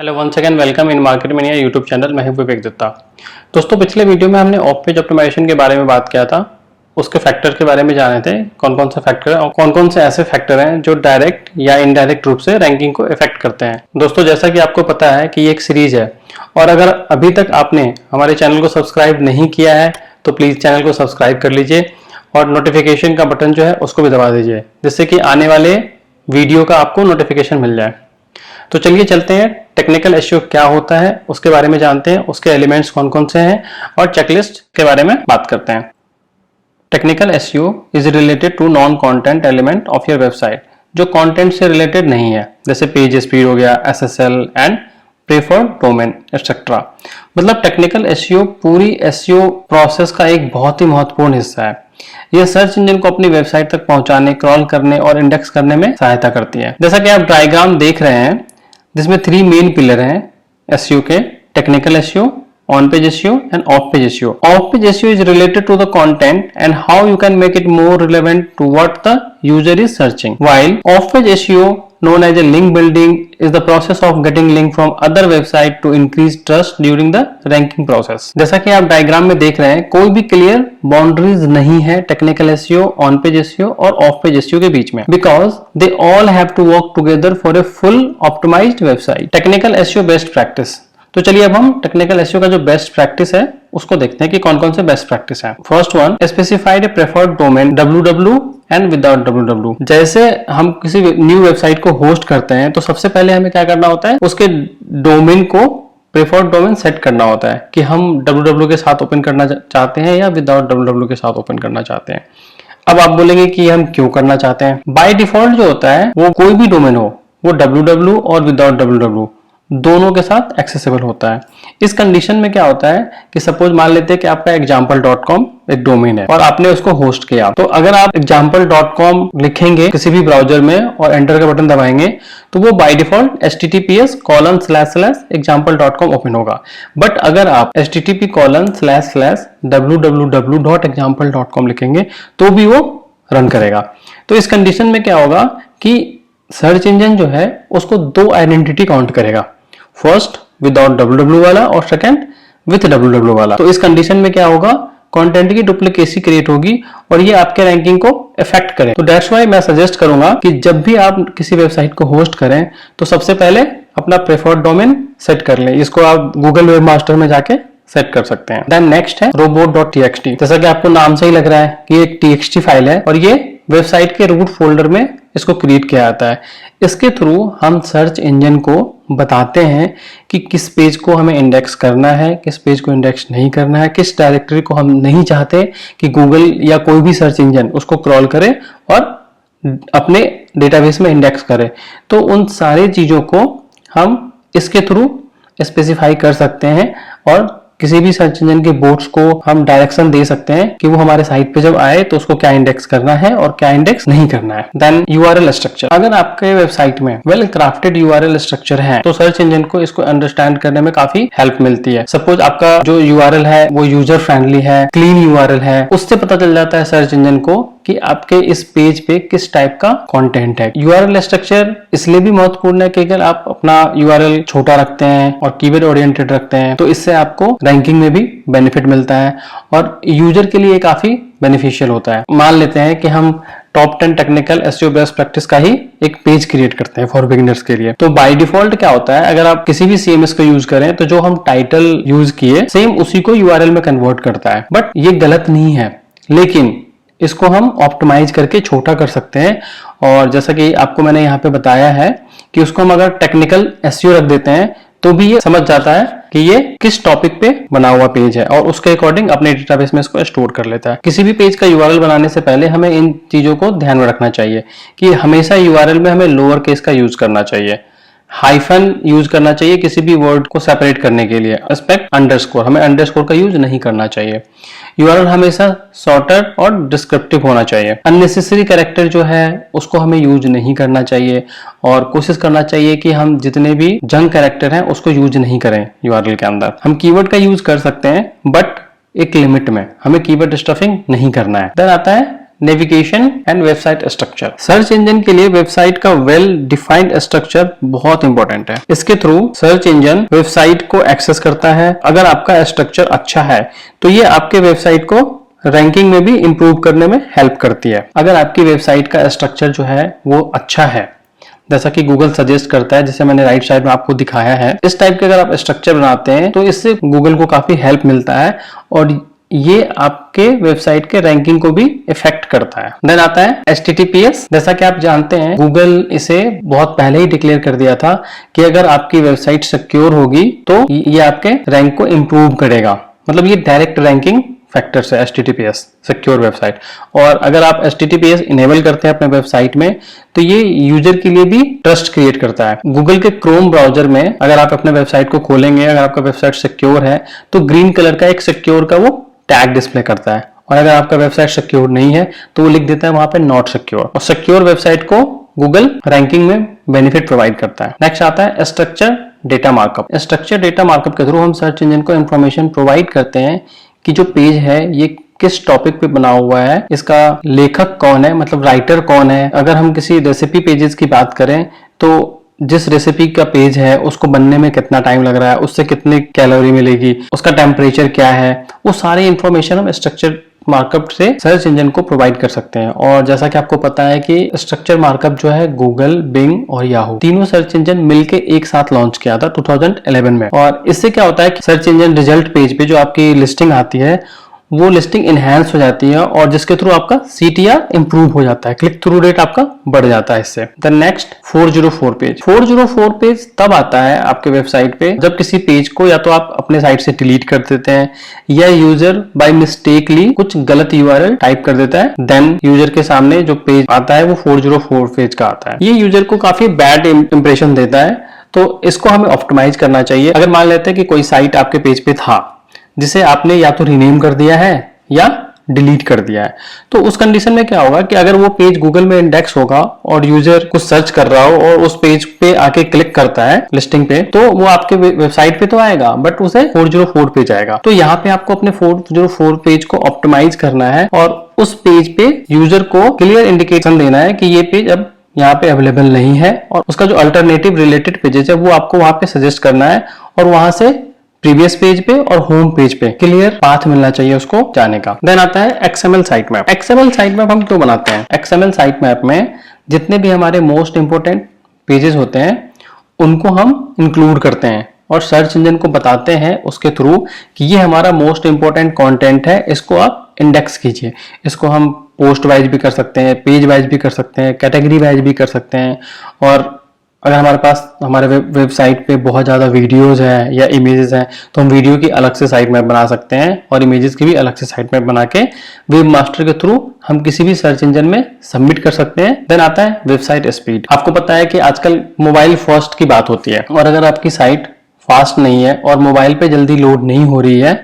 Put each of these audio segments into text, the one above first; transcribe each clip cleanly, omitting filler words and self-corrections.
Hello once again welcome in market mania YouTube channel. मैं हूं विवेक दत्ता। दोस्तों, पिछले वीडियो में हमने ऑफ पेज ऑप्टिमाइजेशन के बारे में बात किया था। उसके फैक्टर के बारे में जाने थे, कौन कौन से फैक्टर हैं और कौन कौन से ऐसे फैक्टर हैं जो डायरेक्ट या इनडायरेक्ट रूप से रैंकिंग को इफेक्ट करते हैं। दोस्तों, जैसा कि आपको पता है कि ये एक सीरीज है और अगर अभी तक आपने हमारे चैनल को सब्सक्राइब नहीं किया है तो प्लीज चैनल को सब्सक्राइब कर लीजिए और नोटिफिकेशन का बटन जो है उसको भी दबा दीजिए, जिससे कि आने वाले वीडियो का आपको नोटिफिकेशन मिल जाए। तो चलिए चलते हैं, टेक्निकल एसईओ क्या होता है उसके बारे में जानते हैं, उसके एलिमेंट्स कौन कौन से हैं और चेकलिस्ट के बारे में बात करते हैं। Technical SEO is related to non content element of your website, जो कंटेंट से रिलेटेड नहीं है, जैसे पेज स्पीड हो गया, SSL and preferred domain etcetera. मतलब टेक्निकल एसईओ पूरी एसईओ प्रोसेस का एक बहुत ही महत्वपूर्ण हिस्सा है। यह सर्च इंजन को अपनी वेबसाइट तक पहुंचाने, क्रॉल करने और इंडेक्स करने में सहायता करती है। जैसा कि आप डायग्राम देख रहे हैं जिसमें 3 मेन पिलर हैं एसईओ के: technical SEO, on page SEO and off page SEO. Off page SEO is related to the content and how you can make it more relevant to what the user is searching, while off page SEO known as a link building is the process of getting link from other website to increase trust during the ranking process। जैसा कि आप diagram में देख रहे हैं, कोई भी clear boundaries नहीं है technical SEO, on page SEO और ऑफ पेज एसईओ के बीच में, because they all have to work together for a full optimised website. Technical SEO best practice. तो चलिए अब हम टेक्निकल एसईओ का जो बेस्ट प्रैक्टिस है उसको देखते हैं कि कौन कौन से बेस्ट प्रैक्टिस है। First one, specified A preferred domain www and without www। जैसे हम किसी न्यू वेबसाइट को होस्ट करते हैं तो सबसे पहले हमें क्या करना होता है, उसके डोमेन को प्रेफर्ड डोमेन सेट करना होता है कि हम www के साथ ओपन करना चाहते हैं या विदाउट www के साथ ओपन करना चाहते हैं। अब आप बोलेंगे कि हम क्यों करना चाहते हैं। बाय डिफॉल्ट जो होता है वो कोई भी डोमेन हो, वो www और विदाउट www दोनों के साथ एक्सेसिबल होता है। इस कंडीशन में क्या होता है कि सपोज मान लेते हैं कि आपका example.com एक डोमेन है और आपने उसको होस्ट किया, तो अगर आप example.com लिखेंगे किसी भी ब्राउजर में और एंटर का बटन दबाएंगे तो वो बाय डिफॉल्ट https://example.com ओपन होगा। बट अगर आप http://www.example.com लिखेंगे तो भी वो रन करेगा। तो इस कंडीशन में क्या होगा कि सर्च इंजन जो है उसको 2 आइडेंटिटी काउंट करेगा, फर्स्ट विदाउट www वाला और सेकंड विथ www वाला। तो इस कंडीशन में क्या होगा, कंटेंट की डुप्लीकेसी क्रिएट होगी और ये आपके रैंकिंग को इफेक्ट करे। तो दैट्स व्हाई मैं सजेस्ट करूंगा कि जब भी आप किसी वेबसाइट को होस्ट करें तो सबसे पहले अपना प्रेफर्ड डोमेन सेट कर लें। इसको आप गूगल वेब मास्टर में जाके सेट कर सकते हैं। देन नेक्स्ट है robot.txt। जैसा कि आपको नाम से ही लग रहा है कि ये एक txt फाइल है और ये वेबसाइट के रूट फोल्डर में इसको क्रिएट किया जाता है। इसके थ्रू हम सर्च इंजन को बताते हैं कि किस पेज को हमें इंडेक्स करना है, किस पेज को इंडेक्स नहीं करना है, किस डायरेक्टरी को हम नहीं चाहते कि गूगल या कोई भी सर्च इंजन उसको क्रॉल करे और अपने डेटाबेस में इंडेक्स करे। तो उन सारी चीजों को हम इसके थ्रू स्पेसिफाई कर सकते हैं और किसी भी सर्च इंजन के बोट्स को हम डायरेक्शन दे सकते हैं कि वो हमारे साइट पे जब आए तो उसको क्या इंडेक्स करना है और क्या इंडेक्स नहीं करना है। Then URL structure. अगर आपके वेबसाइट में वेल क्राफ्टेड यूआरएल स्ट्रक्चर है तो सर्च इंजन को इसको अंडरस्टैंड करने में काफी हेल्प मिलती है। सपोज आपका जो यूआरएल है वो यूजर फ्रेंडली है, क्लीन यूआरएल है, उससे पता चल जाता है सर्च इंजन को कि आपके इस पेज पे किस टाइप का कंटेंट है। यूआरएल स्ट्रक्चर इसलिए भी महत्वपूर्ण है कि अगर आप अपना यूआरएल छोटा रखते हैं और कीवर्ड ओरिएंटेड रखते हैं तो इससे आपको रैंकिंग में भी बेनिफिट मिलता है और यूजर के लिए काफी बेनिफिशियल होता है। मान लेते हैं कि हम top 10 technical SEO best practice का ही एक पेज क्रिएट करते हैं फॉर बिगिनर्स के लिए। तो बाय डिफॉल्ट क्या होता है, अगर आप किसी भी सीएमएस को यूज करें तो जो हम टाइटल यूज किए सेम उसी को यूआरएल में कन्वर्ट करता है। बट ये गलत नहीं है, लेकिन इसको हम ऑप्टिमाइज करके छोटा कर सकते हैं और जैसा कि आपको मैंने यहाँ पे बताया है कि उसको हम अगर टेक्निकल एसईओ रख देते हैं तो भी ये समझ जाता है कि ये किस टॉपिक पे बना हुआ पेज है और उसके अकॉर्डिंग अपने डेटाबेस में इसको स्टोर कर लेता है। किसी भी पेज का यूआरएल बनाने से पहले हमें इन चीजों को ध्यान में रखना चाहिए कि हमेशा यूआरएल में हमें लोअर केस का यूज करना चाहिए, हाइफन यूज करना चाहिए किसी भी वर्ड को सेपरेट करने के लिए, रिस्पेक्ट अंडरस्कोर, हमें अंडरस्कोर का यूज नहीं करना चाहिए। यूआरएल हमेशा शॉर्टर और डिस्क्रिप्टिव होना चाहिए। अननेसेसरी कैरेक्टर जो है उसको हमें यूज नहीं करना चाहिए और कोशिश करना चाहिए कि हम जितने भी जंक कैरेक्टर हैं उसको यूज नहीं करें यूआरएल के अंदर। हम कीवर्ड का यूज कर सकते हैं बट एक लिमिट में, हमें कीवर्ड स्टफिंग नहीं करना है। देन आता है navigation and website structure. Search engine के लिए वेबसाइट का वेल डिफाइंड स्ट्रक्चर बहुत इंपॉर्टेंट है। इसके थ्रू सर्च इंजन वेबसाइट को एक्सेस करता है। अगर आपका स्ट्रक्चर अच्छा है तो ये आपके वेबसाइट को रैंकिंग में भी इंप्रूव करने में हेल्प करती है। अगर आपकी वेबसाइट का स्ट्रक्चर जो है वो अच्छा है, जैसा कि गूगल सजेस्ट करता है, जिसे मैंने राइट साइड में आपको दिखाया है, इस टाइप के अगर आप स्ट्रक्चर बनाते हैं तो इससे गूगल को काफी हेल्प मिलता है और ये आपके वेबसाइट के रैंकिंग को भी इफेक्ट करता है। देन आता है HTTPS। जैसा कि आप जानते हैं गूगल इसे बहुत पहले ही डिक्लेयर कर दिया था कि अगर आपकी वेबसाइट सिक्योर होगी तो ये आपके रैंक को इंप्रूव करेगा। मतलब ये डायरेक्ट रैंकिंग फैक्टर है HTTPS, सिक्योर वेबसाइट। और अगर आप HTTPS इनेबल करते हैं अपने वेबसाइट में तो ये यूजर के लिए भी ट्रस्ट क्रिएट करता है। गूगल के क्रोम ब्राउजर में अगर आप अपने वेबसाइट को खोलेंगे, अगर आपका वेबसाइट सिक्योर है तो ग्रीन कलर का एक सिक्योर का वो टैग डिस्प्ले करता है, और अगर आपका वेबसाइट सिक्योर नहीं है तो वो लिख देता है वहां पे नॉट सिक्योर। और सिक्योर वेबसाइट को गूगल रैंकिंग में बेनिफिट प्रोवाइड करता है। नेक्स्ट आता है structure data markup. Structure data markup के थ्रू हम सर्च इंजन को इंफॉर्मेशन प्रोवाइड करते हैं कि जो पेज है ये किस टॉपिक पे बना हुआ है, इसका लेखक कौन है, मतलब राइटर कौन है। अगर हम किसी रेसिपी पेजेस की बात करें तो जिस रेसिपी का पेज है उसको बनने में कितना टाइम लग रहा है, उससे कितनी कैलोरी मिलेगी, उसका टेम्परेचर क्या है, वो सारी इंफॉर्मेशन हम स्ट्रक्चर मार्कअप से सर्च इंजन को प्रोवाइड कर सकते हैं। और जैसा कि आपको पता है कि स्ट्रक्चर मार्कअप जो है गूगल, बिंग और याहू तीनों सर्च इंजन मिलके एक साथ लॉन्च किया था 2011 में। और इससे क्या होता है कि सर्च इंजन रिजल्ट पेज पे जो आपकी लिस्टिंग आती है वो लिस्टिंग इनहैंस हो जाती है और जिसके थ्रू आपका CTR इंप्रूव हो जाता है, क्लिक थ्रू रेट आपका बढ़ जाता है इससे। The next 404 page. 404 पेज तब आता है आपके वेबसाइट पे जब किसी पेज को या तो आप अपने साइट से डिलीट कर देते हैं या यूजर बाय मिस्टेकली कुछ गलत URL टाइप कर देता है, देन यूजर के सामने जो पेज आता है वो 404 पेज का आता है। ये यूजर को काफी बैड इंप्रेशन देता है, तो इसको हमें ऑप्टिमाइज करना चाहिए। अगर मान लेते हैं कि कोई साइट आपके पेज पे था जिसे आपने या तो रीनेम कर दिया है या डिलीट कर दिया है, तो उस कंडीशन में क्या होगा कि अगर वो पेज गूगल में इंडेक्स होगा और यूजर कुछ सर्च कर रहा हो और उस पेज पे आके क्लिक करता है लिस्टिंग पे, तो वो आपके वेबसाइट पे तो आएगा बट उसे 404 पे जाएगा। तो यहाँ पे आपको अपने 404 पेज को ऑप्टिमाइज करना है और उस पेज पे यूजर को क्लियर इंडिकेशन देना है कि ये पेज अब यहाँ पे अवेलेबल नहीं है और उसका जो अल्टरनेटिव रिलेटेड पेजेस है वो आपको वहां पे सजेस्ट करना है और वहां से प्रीवियस पेज पे और होम पेज पे क्लियर पाथ मिलना चाहिए उसको जाने का। देन आता है XML site map. XML site map हम क्यों बनाते हैं? XML साइट मैप में जितने भी हमारे मोस्ट इंपोर्टेंट पेजेस होते हैं उनको हम इंक्लूड करते हैं और सर्च इंजन को बताते हैं उसके थ्रू कि ये हमारा मोस्ट इंपोर्टेंट कंटेंट है, इसको आप इंडेक्स कीजिए। इसको हम पोस्ट वाइज भी कर सकते हैं, पेज वाइज भी कर सकते हैं, कैटेगरी वाइज भी कर सकते हैं। और अगर हमारे पास हमारे वेबसाइट पे बहुत ज़्यादा वीडियोस हैं या इमेजेस हैं तो हम वीडियो की अलग से साइट मैप बना सकते हैं और इमेजेस की भी अलग से साइट मैप बना के वेब मास्टर के थ्रू हम किसी भी सर्च इंजन में सबमिट कर सकते हैं। देन आता है वेबसाइट स्पीड। आपको पता है कि आजकल मोबाइल फर्स्ट की बात होती है और अगर आपकी साइट फास्ट नहीं है और मोबाइल पे जल्दी लोड नहीं हो रही है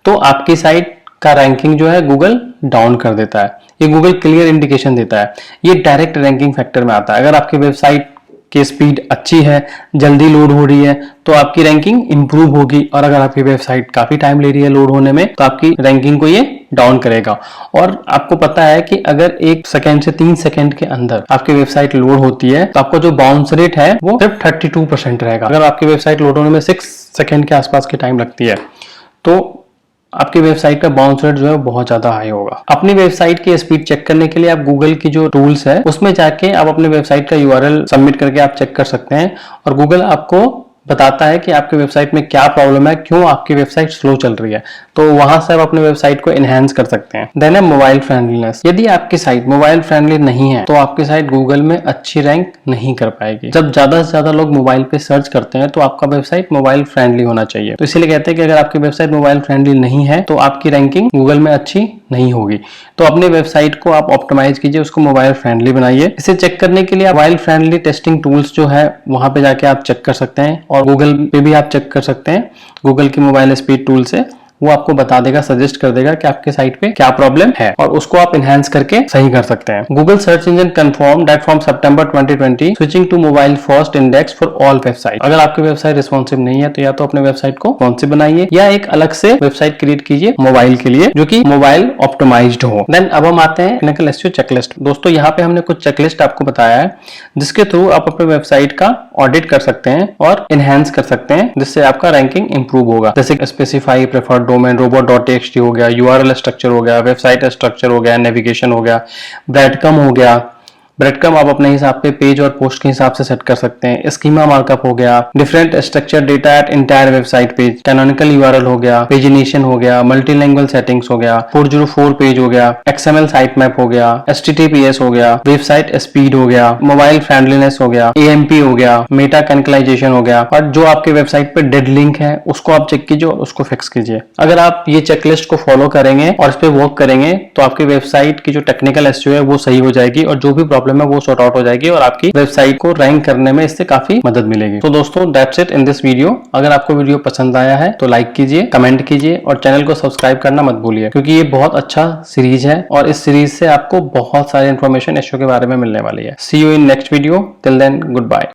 तो आपकी साइट का रैंकिंग जो है गूगल डाउन कर देता है। ये गूगल क्लियर इंडिकेशन देता है, ये डायरेक्ट रैंकिंग फैक्टर में आता है। अगर आपकी वेबसाइट की स्पीड अच्छी है, जल्दी लोड हो रही है तो आपकी रैंकिंग इंप्रूव होगी और अगर आपकी वेबसाइट काफी टाइम ले रही है लोड होने में तो आपकी रैंकिंग को ये डाउन करेगा। और आपको पता है कि अगर 1 सेकंड से 3 सेकंड के अंदर आपकी वेबसाइट लोड होती है तो आपका जो बाउंस रेट है वो सिर्फ 32% रहेगा। अगर आपकी वेबसाइट लोड होने में 6 सेकंड के आसपास की टाइम लगती है तो आपकी वेबसाइट का बाउंस रेट जो है बहुत ज्यादा हाई होगा। अपनी वेबसाइट की स्पीड चेक करने के लिए आप गूगल की जो टूल्स है उसमें जाके आप अपने वेबसाइट का URL सबमिट करके आप चेक कर सकते हैं और गूगल आपको बताता है कि आपकी वेबसाइट में क्या प्रॉब्लम है, क्यों आपकी वेबसाइट स्लो चल रही है, तो वहां से आप अपने वेबसाइट को एनहांस कर सकते हैं। देन है मोबाइल फ्रेंडलीनेस। यदि आपकी साइट मोबाइल फ्रेंडली नहीं है तो आपकी साइट गूगल में अच्छी रैंक नहीं कर पाएगी। जब ज्यादा से ज्यादा लोग मोबाइल पे सर्च करते हैं तो आपका वेबसाइट मोबाइल फ्रेंडली होना चाहिए। तो इसीलिए कहते हैं कि अगर आपकी वेबसाइट मोबाइल फ्रेंडली नहीं है तो आपकी रैंकिंग गूगल में अच्छी नहीं होगी। तो अपने वेबसाइट को आप ऑप्टिमाइज कीजिए, उसको मोबाइल फ्रेंडली बनाइए। इसे चेक करने के लिए मोबाइल फ्रेंडली टेस्टिंग टूल्स जो है वहां पे जाके आप चेक कर सकते हैं और गूगल पे भी आप चेक कर सकते हैं गूगल की मोबाइल स्पीड टूल से वो आपको बता देगा, सजेस्ट कर देगा कि आपके साइट पे क्या प्रॉब्लम है और उसको आप इनहेंस करके सही कर सकते हैं। Google search engine confirm that from September 2020 switching to mobile first index for all website. अगर आपकी वेबसाइट रिस्पॉन्सिव नहीं है तो या तो अपने वेबसाइट को रिस्पॉन्सिव बनाइए या एक अलग से वेबसाइट क्रिएट कीजिए मोबाइल के लिए जो कि मोबाइल ऑप्टिमाइज्ड हो। देन अब हम आते हैं टेक्निकल एसईओ चेकलिस्ट। दोस्तों यहाँ पे हमने कुछ चेकलिस्ट आपको बताया है जिसके थ्रू आप अपने वेबसाइट का ऑडिट कर सकते हैं और इनहेंस कर सकते हैं, जिससे आपका रैंकिंग इंप्रूव होगा। जैसे स्पेसिफाई प्रेफर्ड डोमेन, robot.txt हो गया, URL स्ट्रक्चर हो गया, वेबसाइट स्ट्रक्चर हो गया, नेविगेशन हो गया, ब्रेडकम हो गया। ब्रेडकम आप अपने हिसाब पे पेज और पोस्ट के हिसाब से सेट कर सकते हैं। स्कीमा मार्कअप हो गया, different structure data eight entire website page, canonical URL हो गया, पेजिनेशन हो गया, मल्टीलैंग्वेज सेटिंग्स हो गया, 404 पेज हो गया, XML साइट मैप हो गया, HTTPS हो गया, वेबसाइट स्पीड हो गया, मोबाइल फ्रेंडलीनेस हो गया, AMP हो गया, मेटा कैनकलाइजेशन हो गया। और जो आपके वेबसाइट पे डेड लिंक है उसको आप चेक कीजिए और उसको फिक्स कीजिए। अगर आप ये चेकलिस्ट को फॉलो करेंगे और इस पे वर्क करेंगे तो आपकी वेबसाइट की जो टेक्निकल एसईओ है वो सही हो जाएगी और जो भी प्रॉब्लम है वो सॉर्ट आउट हो जाएगी और आपकी वेबसाइट को रैंक करने में इससे काफी मदद मिलेगी। तो दोस्तों that's it in this video. अगर आपको वीडियो पसंद आया है तो लाइक कीजिए, कमेंट कीजिए और चैनल को सब्सक्राइब करना मत भूलिए, क्योंकि ये बहुत अच्छा सीरीज है और इस सीरीज से आपको बहुत सारी इंफॉर्मेशन एसईओ के बारे में मिलने वाली है। See you in next video, till then good bye.